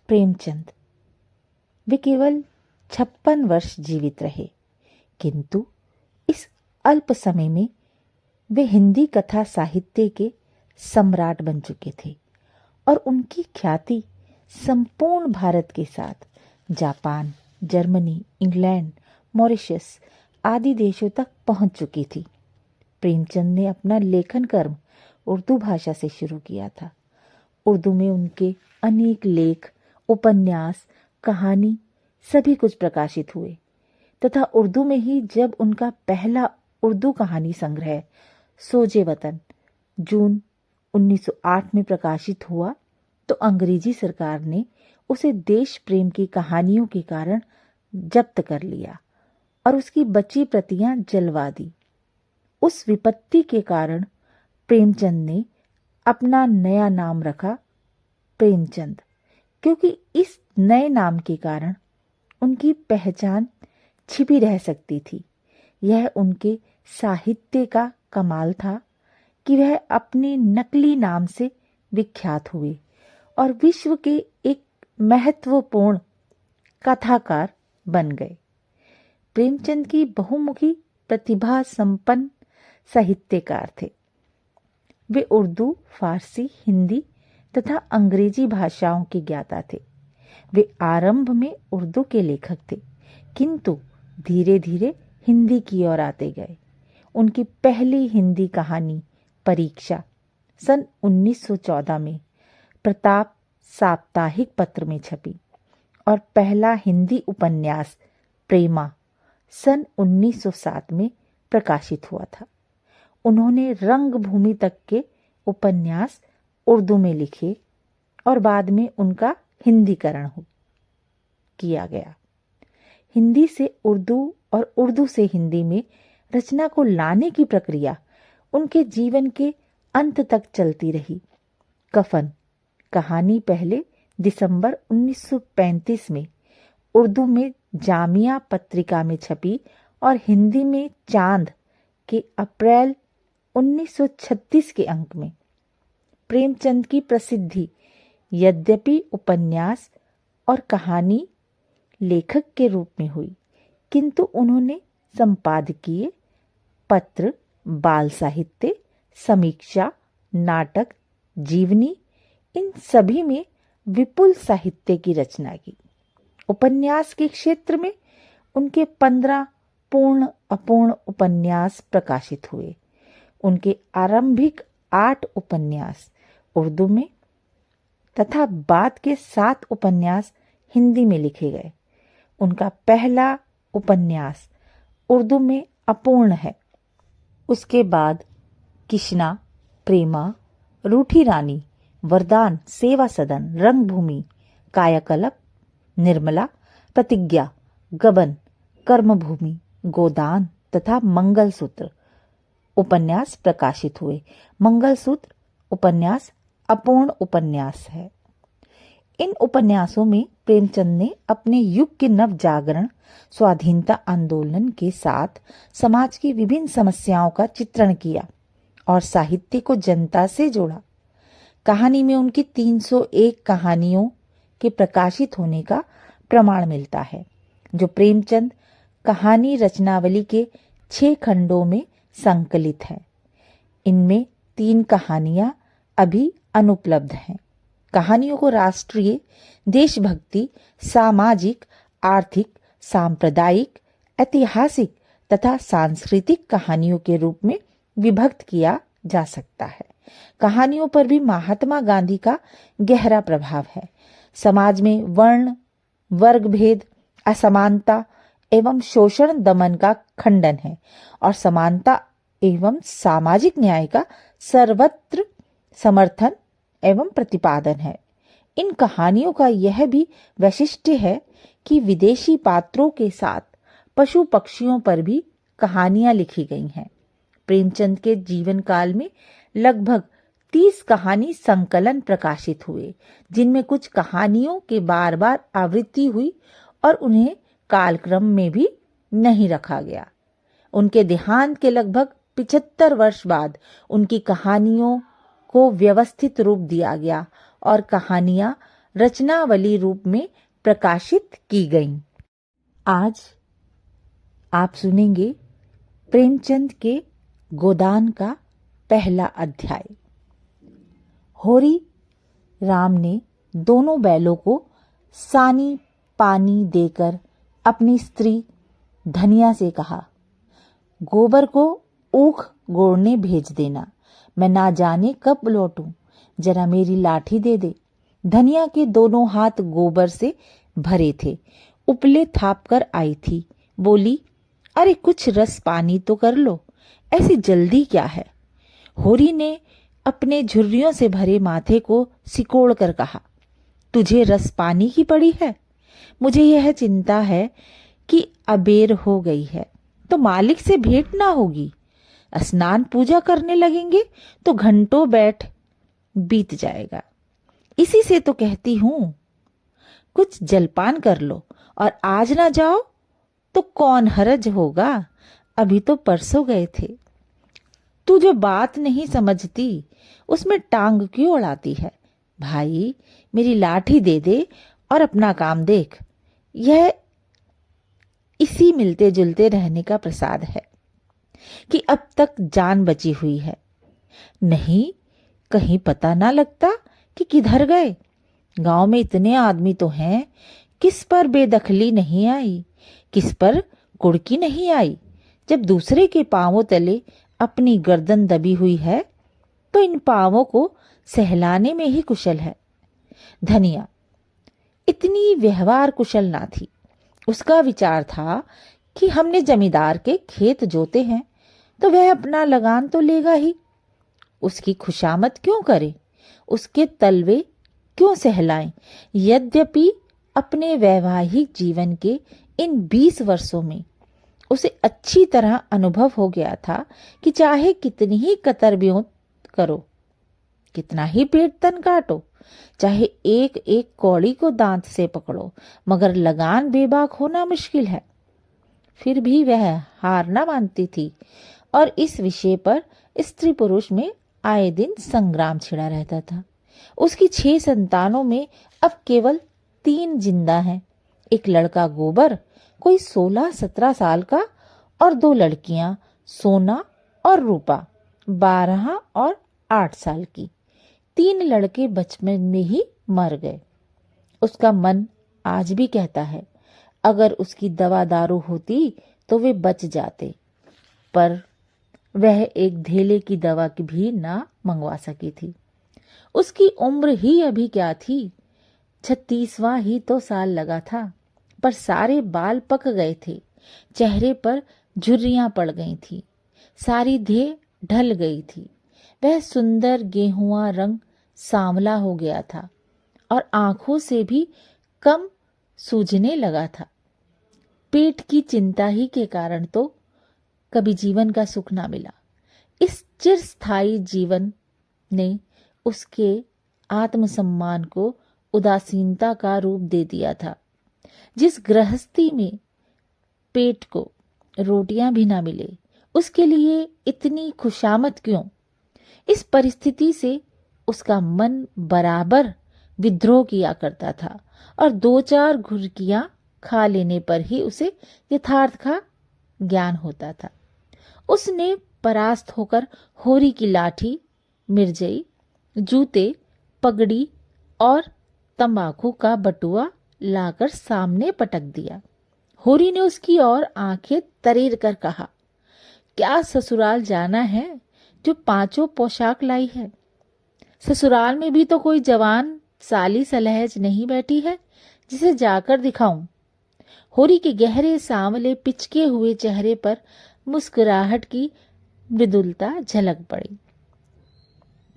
प्रेमचंद। वे केवल 56 वर्ष जीवित रहे, किंतु इस अल्प समय में वे हिंदी कथा साहित्य के सम्राट बन चुके थे और उनकी ख्याति संपूर्ण भारत के साथ जापान, जर्मनी, इंग्लैंड, मॉरिशस आदि देशों तक पहुंच चुकी थी। प्रेमचंद ने अपना लेखन कर्म उर्दू भाषा से शुरू किया था। उर्दू में उनके अनेक लेख, उपन्यास, कहानी सभी कुछ प्रकाशित हुए तथा उर्दू में ही जब उनका पहला उर्दू कहानी संग्रह सोजे वतन जून 1908 में प्रकाशित हुआ तो अंग्रेजी सरकार ने उसे देश प्रेम की कहानियों के कारण जब्त कर लिया और उसकी बची प्रतियां जलवा दी। उस विपत्ति के कारण प्रेमचंद ने अपना नया नाम रखा प्रेमचंद, क्योंकि इस नए नाम के कारण उनकी पहचान छिपी रह सकती थी। यह उनके साहित्य का कमाल था कि वह अपने नकली नाम से विख्यात हुए और विश्व के एक महत्वपूर्ण कथाकार बन गए। प्रेमचंद की बहुमुखी प्रतिभा संपन्न साहित्यकार थे। वे उर्दू, फारसी, हिंदी तथा अंग्रेजी भाषाओं के ज्ञाता थे। वे आरंभ में उर्दू के लेखक थे, किंतु धीरे धीरे हिंदी की ओर आते गए। उनकी पहली हिंदी कहानी परीक्षा सन 1914 में प्रताप साप्ताहिक पत्र में छपी और पहला हिंदी उपन्यास प्रेमा सन 1907 में प्रकाशित हुआ था। उन्होंने रंगभूमि तक के उपन्यास उर्दू में लिखे और बाद में उनका हिंदीकरण किया गया। हिंदी से उर्दू और उर्दू से हिंदी में रचना को लाने की प्रक्रिया उनके जीवन के अंत तक चलती रही। कफन कहानी पहले दिसंबर 1935 में उर्दू में जामिया पत्रिका में छपी और हिंदी में चांद के अप्रैल 1936 के अंक में। प्रेमचंद की प्रसिद्धि यद्यपि उपन्यास और कहानी लेखक के रूप में हुई, किंतु उन्होंने संपादकीय, पत्र, बाल साहित्य, समीक्षा, नाटक, जीवनी इन सभी में विपुल साहित्य की रचना की। उपन्यास के क्षेत्र में उनके 15 पूर्ण अपूर्ण उपन्यास प्रकाशित हुए। उनके आरंभिक 8 उपन्यास उर्दू में तथा बाद के 7 उपन्यास हिंदी में लिखे गए। उनका पहला उपन्यास उर्दू में अपूर्ण है। उसके बाद किशना, प्रेमा, रूठी रानी, वरदान, सेवा सदन, रंगभूमि, कायाकल्प, निर्मला, प्रतिज्ञा, गबन, कर्मभूमि, गोदान तथा मंगलसूत्र उपन्यास प्रकाशित हुए। मंगलसूत्र उपन्यास अपूर्ण उपन्यास है। इन उपन्यासों में प्रेमचंद ने अपने युग के नव जागरण, स्वाधीनता आंदोलन के साथ समाज की विभिन्न समस्याओं का चित्रण किया और साहित्य को जनता से जोड़ा। कहानी में उनकी 301 कहानियों के प्रकाशित होने का प्रमाण मिलता है, जो प्रेमचंद कहानी रचनावली के 6 खंडों में संकलित है। इनमें 3 कहानियां अभी अनुपलब्ध हैं। कहानियों को राष्ट्रीय, देशभक्ति, सामाजिक, आर्थिक, सांप्रदायिक, ऐतिहासिक तथा सांस्कृतिक कहानियों के रूप में विभक्त किया जा सकता है। कहानियों पर भी महात्मा गांधी का गहरा प्रभाव है। समाज में वर्ण, वर्ग भेद, असमानता एवं शोषण दमन का खंडन है और समानता एवं सामाजिक न्याय का सर्वत्र समर्थन एवं प्रतिपादन है। इन कहानियों का यह भी वैशिष्ट्य है कि विदेशी पात्रों के साथ पशु पक्षियों पर भी कहानियां लिखी गई हैं। प्रेमचंद के जीवन काल में लगभग 30 कहानी संकलन प्रकाशित हुए, जिनमें कुछ कहानियों के बार बार आवृत्ति हुई और उन्हें कालक्रम में भी नहीं रखा गया। उनके देहांत के लगभग 75 वर्ष बाद उनकी कहानियों को व्यवस्थित रूप दिया गया और कहानियां रचनावली रूप में प्रकाशित की गईं। आज आप सुनेंगे प्रेमचंद के गोदान का पहला अध्याय। होरी राम ने दोनों बैलों को सानी पानी देकर अपनी स्त्री धनिया से कहा, गोबर को ऊख गोड़ने भेज देना, मैं ना जाने कब लौटूं, जरा मेरी लाठी दे दे। धनिया के दोनों हाथ गोबर से भरे थे, उपले थाप कर आई थी। बोली, अरे कुछ रस पानी तो कर लो, ऐसी जल्दी क्या है। होरी ने अपने झुर्रियों से भरे माथे को सिकोड़ कर कहा, तुझे रस पानी की पड़ी है? मुझे यह चिंता है कि अबेर हो गई है तो मालिक से भेंट ना होगी। स्नान पूजा करने लगेंगे तो घंटों बैठ बीत जाएगा। इसी से तो कहती हूं कुछ जलपान कर लो, और आज ना जाओ तो कौन हरज होगा, अभी तो परसों गए थे। तू जो बात नहीं समझती उसमें टांग क्यों अड़ाती है? भाई मेरी लाठी दे दे और अपना काम देख। यह इसी मिलते जुलते रहने का प्रसाद है कि अब तक जान बची हुई है। नहीं कहीं पता ना लगता कि किधर गए। गांव में इतने आदमी तो हैं, किस पर बेदखली नहीं आई, किस पर कुड़की नहीं आई। जब दूसरे के पांवों तले अपनी गर्दन दबी हुई है तो इन पांवों को सहलाने में ही कुशल है। धनिया इतनी व्यवहार कुशल ना थी। उसका विचार था कि हमने जमींदार के खेत जोते हैं तो वह अपना लगान तो लेगा ही, उसकी खुशामद क्यों करे, उसके तलवे क्यों सहलाएं। यद्यपि अपने वैवाहिक जीवन के इन 20 वर्षों में उसे अच्छी तरह अनुभव हो गया था कि चाहे कितनी ही कतरबियों करो, कितना ही पेट तन काटो, चाहे एक एक कौड़ी को दांत से पकड़ो, मगर लगान बेबाक होना मुश्किल है। फिर भी वह हार न मानती थी और इस विषय पर स्त्री पुरुष में आए दिन संग्राम छिड़ा रहता था। उसकी 6 संतानों में अब केवल 3 जिंदा हैं। एक लड़का गोबर कोई 16-17 साल का, और 2 लड़कियां सोना और रूपा 12 और 8 साल की। 3 लड़के बचपन में ही मर गए। उसका मन आज भी कहता है अगर उसकी दवा दारू होती तो वे बच जाते, पर वह एक धेले की दवा की भी ना मंगवा सकी थी। उसकी उम्र ही अभी क्या थी, 36वां ही तो साल लगा था, पर सारे बाल पक गए थे, चेहरे पर झुर्रियां पड़ गई थी, सारी देह ढल गई थी। वह सुंदर गेहुआ रंग सांवला हो गया था और आंखों से भी कम सूझने लगा था। पेट की चिंता ही के कारण तो कभी जीवन का सुख ना मिला। इस चिरस्थायी जीवन ने उसके आत्मसम्मान को उदासीनता का रूप दे दिया था। जिस गृहस्थी में पेट को रोटियां भी ना मिले, उसके लिए इतनी खुशामद क्यों? इस परिस्थिति से उसका मन बराबर विद्रोह किया करता था और 2-4 घुरकियां खा लेने पर ही उसे यथार्थ का ज्ञान होता था। उसने परास्त होकर होरी की लाठी, मिर्जई, जूते, पगड़ी और तंबाकू का बटुआ लाकर सामने पटक दिया। होरी ने उसकी ओर आंखें तरेर कर कहा, क्या ससुराल जाना है जो 5 पोशाक लाई है? ससुराल में भी तो कोई जवान साली सलहज नहीं बैठी है जिसे जाकर दिखाऊं। होरी के गहरे सांवले पिचके हुए चेहरे पर मुस्कुराहट की मृदुलता झलक पड़ी।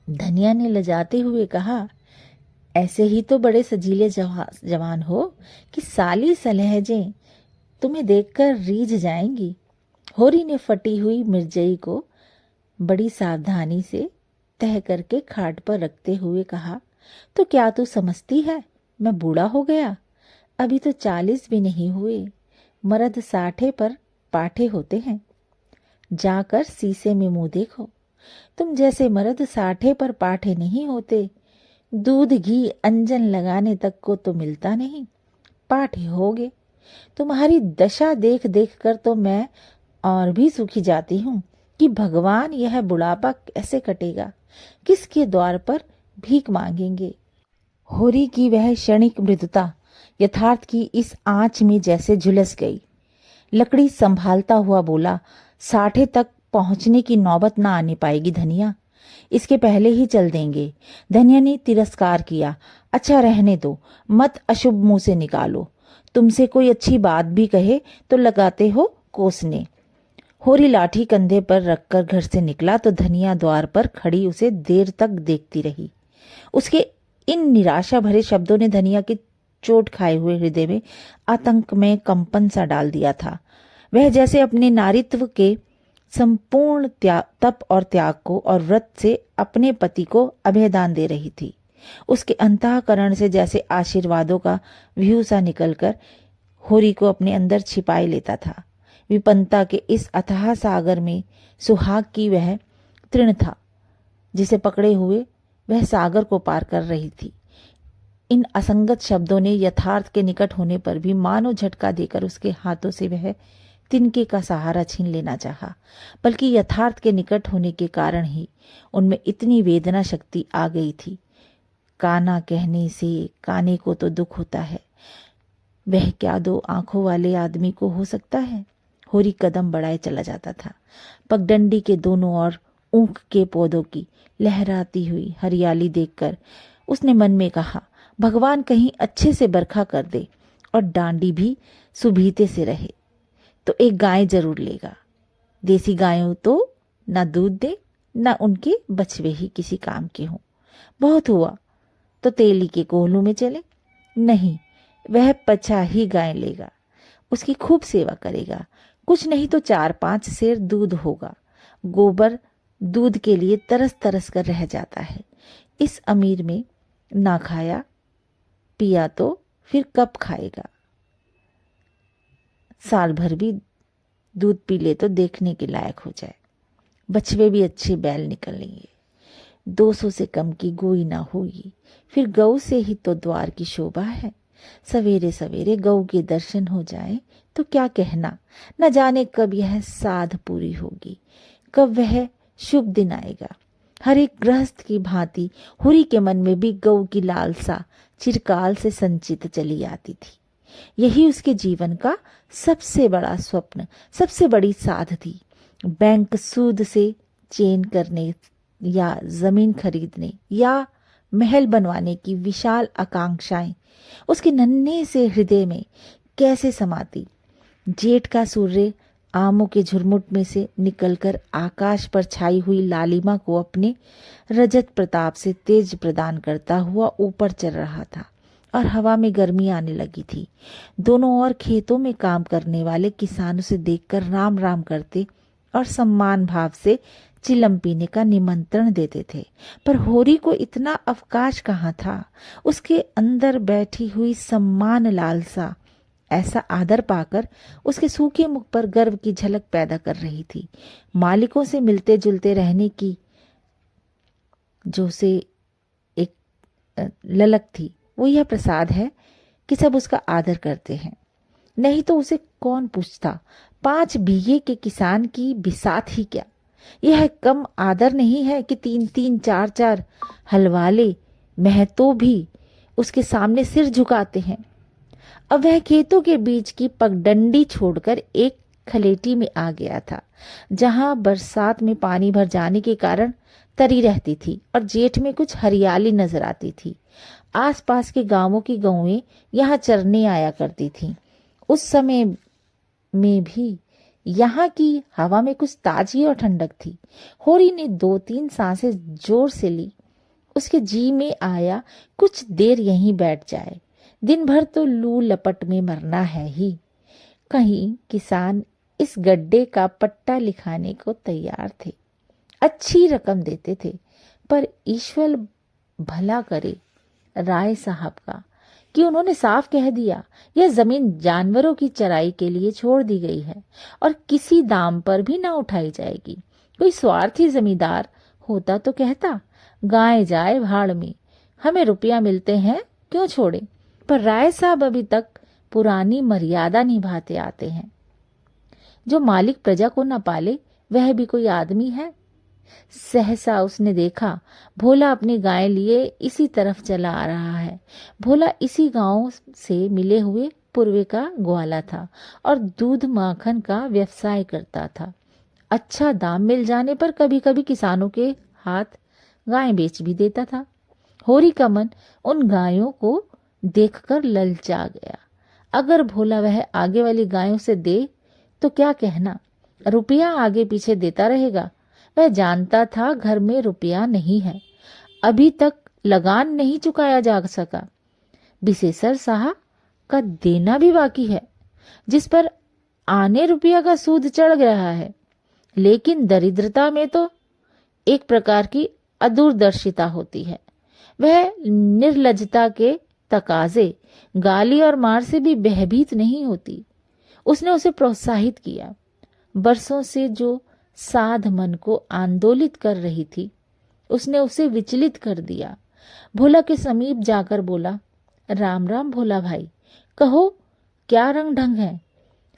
धनिया ने लजाते हुए कहा, ऐसे ही तो बड़े सजीले जवान हो कि साली सलहजें तुम्हें देखकर रीझ जाएंगी। होरी ने फटी हुई मिर्जई को बड़ी सावधानी से तह करके खाट पर रखते हुए कहा, तो क्या तू समझती है मैं बूढ़ा हो गया? अभी तो 40 भी नहीं हुए। मर्द 60 पर पाठे होते हैं। जाकर शीशे में मुंह देखो। तुम जैसे मर्द 60 पर पाठे नहीं होते। दूध घी अंजन लगाने तक को तो मिलता नहीं। पाठे होगे। तुम्हारी दशा देख देख कर तो मैं और भी सूखी जाती हूँ कि भगवान यह बुढ़ापा कैसे कटेगा, किसके द्वार पर भीख मांगेंगे। होरी की वह क्षणिक मृदुता यथार्थ की इस आंच में जैसे झुलस गई। लकड़ी संभालता हुआ बोला, 60 तक पहुंचने की नौबत ना आने पाएगी धनिया, इसके पहले ही चल देंगे। धनिया ने तिरस्कार किया, अच्छा रहने दो, मत अशुभ मुंह से निकालो। तुमसे कोई अच्छी बात भी कहे तो लगाते हो कोसने। होरी लाठी कंधे पर रखकर घर से निकला तो धनिया द्वार पर खड़ी उसे देर तक देखती रही। उसके इन निराशा भरे शब्दों ने धनिया के चोट खाए हुए हृदय में आतंक में कंपन सा डाल दिया था। वह जैसे अपने नारित्व के संपूर्ण तप और त्याग को और व्रत से अपने पति को अभयदान दे रही थी। उसके अंतःकरण से जैसे आशीर्वादों का व्यू सा निकलकर होरी को अपने अंदर छिपाए लेता था। विपन्नता के इस अथाह सागर में सुहाग की वह तृण था जिसे पकड़े हुए वह सागर को पार कर रही थी। इन असंगत शब्दों ने यथार्थ के निकट होने पर भी मानो झटका देकर उसके हाथों से वह तिनके का सहारा छीन लेना चाहा, बल्कि यथार्थ के निकट होने के कारण ही उनमें इतनी वेदना शक्ति आ गई थी। काना कहने से काने को तो दुख होता है, वह क्या दो आंखों वाले आदमी को हो सकता है। होरी कदम बढ़ाए चला जाता था। पगडंडी के दोनों ओर ऊख के पौधों की लहराती हुई हरियाली देखकर उसने मन में कहा, भगवान कहीं अच्छे से बरखा कर दे और डांडी भी सुभीते से रहे तो एक गाय जरूर लेगा। देसी गायों तो ना दूध दे ना उनके बछवे ही किसी काम के हों। बहुत हुआ तो तेली के कोहलू में चले। नहीं, वह पछा ही गाय लेगा, उसकी खूब सेवा करेगा। कुछ नहीं तो 4-5 सेर दूध होगा। गोबर दूध के लिए तरस तरस कर रह जाता है। इस अमीर में ना खाया पिया तो फिर कब खाएगा। साल भर भी दूध पी ले तो देखने के लायक हो जाए। बछवे भी अच्छे बैल निकलेंगे। 200 से कम की गोई ना होगी। फिर गऊ से ही तो द्वार की शोभा है। सवेरे सवेरे गऊ के दर्शन हो जाए तो क्या कहना। न जाने कब यह साध पूरी होगी, कब वह शुभ दिन आएगा। हर एक गृहस्थ की भांति हुरी के मन में भी गऊ की लालसा चिरकाल से संचित चली आती थी। यही उसके जीवन का सबसे बड़ा स्वप्न, सबसे बड़ी साध थी। बैंक सूद से चेन करने या जमीन खरीदने या महल बनवाने की विशाल आकांक्षाएं उसके नन्हे से हृदय में कैसे समाती। जेठ का सूर्य आमों के झुरमुट में से निकलकर आकाश पर छाई हुई लालिमा को अपने रजत प्रताप से तेज प्रदान करता हुआ ऊपर चल रहा था और हवा में गर्मी आने लगी थी। दोनों ओर खेतों में काम करने वाले किसान उसे देखकर राम राम करते और सम्मान भाव से चिलम पीने का निमंत्रण देते थे। पर होरी को इतना अवकाश कहाँ था। उसके अंदर बैठी हुई सम्मान लालसा ऐसा आदर पाकर उसके सूखे मुख पर गर्व की झलक पैदा कर रही थी। मालिकों से मिलते जुलते रहने की जो से एक ललक थी वो यह प्रसाद है कि सब उसका आदर करते हैं। नहीं तो उसे कौन पूछता। 5 बीघे के किसान की बिसात ही क्या। यह कम आदर नहीं है कि 3-3 4-4 हलवाले महतो भी उसके सामने सिर झुकाते हैं। अब वह खेतों के बीच की पगडंडी छोड़कर एक खलेटी में आ गया था जहां बरसात में पानी भर जाने के कारण तरी रहती थी और जेठ में कुछ हरियाली नजर आती थी। आसपास के गांवों की गौएं यहाँ चरने आया करती थीं। उस समय में भी यहाँ की हवा में कुछ ताजगी और ठंडक थी। होरी ने 2-3 सांसें जोर से ली। उसके जी में आया कुछ देर यहीं बैठ जाए। दिन भर तो लू लपट में मरना है ही। कहीं किसान इस गड्ढे का पट्टा लिखाने को तैयार थे, अच्छी रकम देते थे। पर ईश्वर भला करे राय साहब का कि उन्होंने साफ कह दिया यह जमीन जानवरों की चराई के लिए छोड़ दी गई है और किसी दाम पर भी ना उठाई जाएगी। कोई स्वार्थी जमींदार होता तो कहता गाय जाए भाड़ में, हमें रुपया मिलते हैं, क्यों छोड़े। पर राय साहब अभी तक पुरानी मर्यादा निभाते आते हैं। जो मालिक प्रजा को न पाले वह भी कोई आदमी है। सहसा उसने देखा भोला अपनी गाय लिए इसी तरफ चला आ रहा है। भोला इसी गांव से मिले हुए पूर्वे का ग्वाला था और दूध माखन का व्यवसाय करता था। अच्छा दाम मिल जाने पर कभी कभी किसानों के हाथ गाय बेच भी देता था। होरी का मन उन गायों को देखकर ललचा गया। अगर भोला वह आगे वाली गायों से दे तो क्या कहना, रुपया आगे पीछे देता रहेगा। वह जानता था घर में रुपया नहीं है, अभी तक लगान नहीं चुकाया जा सका। बिसेसर साहब का देना भी बाकी है, जिस पर आने रुपया का सूद चढ़ रहा है। लेकिन दरिद्रता में तो एक प्रकार की अदूरदर्शिता होती है। वह निर्लजता के तकाजे, गाली और मार से भी भयभीत नहीं होती। उसने उसे प्रोत्साहित किया। बरसों से जो साध मन को आंदोलित कर रही थी, उसने उसे विचलित कर दिया। भोला के समीप जाकर बोला, राम राम भोला भाई, कहो क्या रंग ढंग है।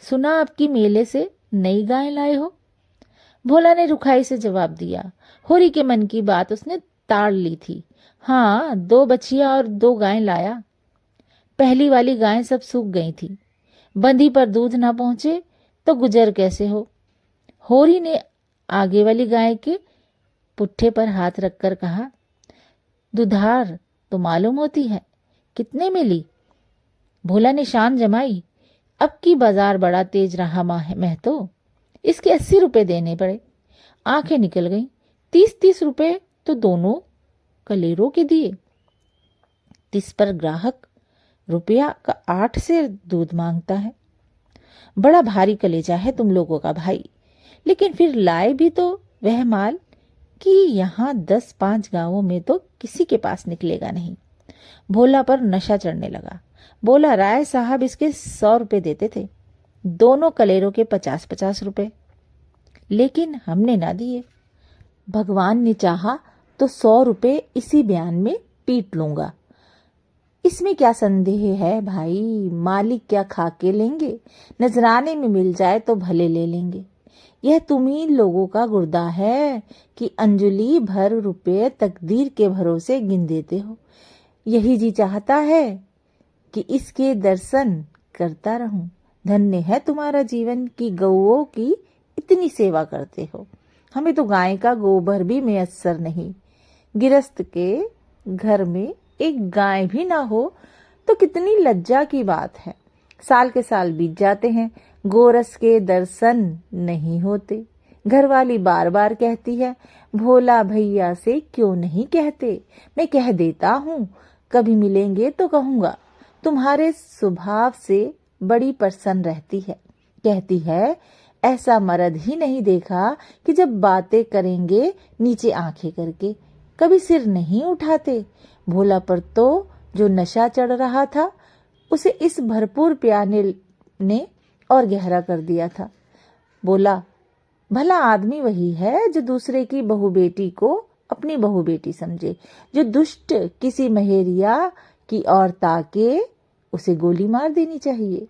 सुना आपकी मेले से नई गाय लाए हो। भोला ने रुखाई से जवाब दिया। होरी के मन की बात उसने ताड़ ली थी। हाँ, 2 बछिया और 2 गाय लाया। पहली वाली गाय सब सूख गई थी, बंधी पर दूध ना पहुंचे तो गुजर कैसे हो। होरी ने आगे वाली गाय के पुट्ठे पर हाथ रखकर कहा, दुधार तो मालूम होती है, कितने मिली। भोला ने शान जमाई, अब की बाजार बड़ा तेज रहा महतो, इसके 80 रुपए देने पड़े। आंखें निकल गईं। 30-30 रुपए तो दोनों कलेरों के दिए। 30 पर ग्राहक रुपया का 8 से दूध मांगता है। बड़ा भारी कलेजा है तुम लोगों का भाई। लेकिन फिर लाए भी तो वह माल कि यहाँ 10-5 गांवों में तो किसी के पास निकलेगा नहीं। भोला पर नशा चढ़ने लगा। बोला, राय साहब इसके 100 रुपए देते थे, दोनों कलेरों के 50-50 रुपए, लेकिन हमने ना दिए। भगवान ने चाहा तो 100 रुपए इसी बयान में पीट लूंगा। इसमें क्या संदेह है भाई, मालिक क्या खा के लेंगे, नजराने में मिल जाए तो भले ले लेंगे। यह तुम्ही लोगों का गुर्दा है कि अंजलि भर रुपए तकदीर के भरोसे गिन देते हो। यही जी चाहता है कि इसके दर्शन करता रहूं। धन्य है तुम्हारा जीवन कि गौओं की इतनी सेवा करते हो। हमें तो गाय का गोबर भी मैसर नहीं। गिरस्त के घर में एक गाय भी ना हो तो कितनी लज्जा की बात है। साल के साल बीत जाते हैं, गोरस के दर्शन नहीं होते। घरवाली बार बार कहती है, भोला भैया से क्यों नहीं कहते। मैं कह देता हूँ, कभी मिलेंगे तो कहूँगा। तुम्हारे स्वभाव से बड़ी प्रसन्न रहती है। कहती है, ऐसा मर्द ही नहीं देखा कि जब बातें करेंगे नीचे आंखें करके, कभी सिर नहीं उठाते। भोला पर तो जो नशा चढ़ रहा था उसे इस भरपूर प्यार ने और गहरा कर दिया था। बोला, भला आदमी वही है जो दूसरे की बहू बेटी को अपनी बहू बेटी समझे, जो दुष्ट किसी महेरिया की और ताके उसे गोली मार देनी चाहिए।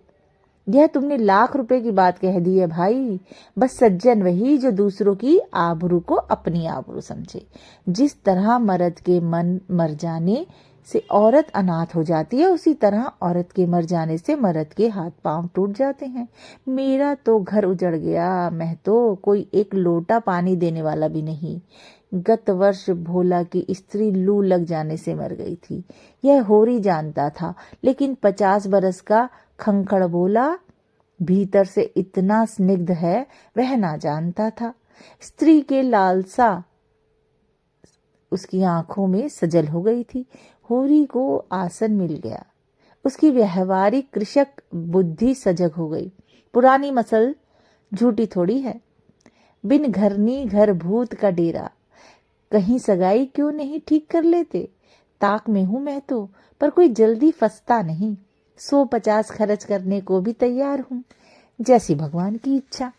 यह तुमने लाख रुपए की बात कह दी है भाई। बस सज्जन वही जो दूसरों की आबरू को अपनी आबरू समझे। जिस तरह मर्द के मन मर जाने से औरत अनाथ हो जाती है, उसी तरह औरत के मर जाने से मर्द के हाथ पांव टूट जाते हैं। मेरा तो घर उजड़ गया, मैं तो कोई एक लोटा पानी देने वाला भी नहीं। गत वर्ष भोला की स्त्री लू लग जाने से मर गई थी। यह होरी जानता था, लेकिन 50 बरस का खंखड़ बोला भीतर से इतना स्निग्ध है वह ना जानता था। स्त्री के लालसा उसकी आंखों में सजल हो गई थी। होरी को आसन मिल गया। उसकी व्यवहारिक कृषक बुद्धि सजग हो गई। पुरानी मसल झूठी थोड़ी है। बिन घरनी घर भूत का डेरा। कहीं सगाई क्यों नहीं ठीक कर लेते। ताक में हूं मैं तो, पर कोई जल्दी फंसता नहीं। 150 खर्च करने को भी तैयार हूं, जैसी भगवान की इच्छा।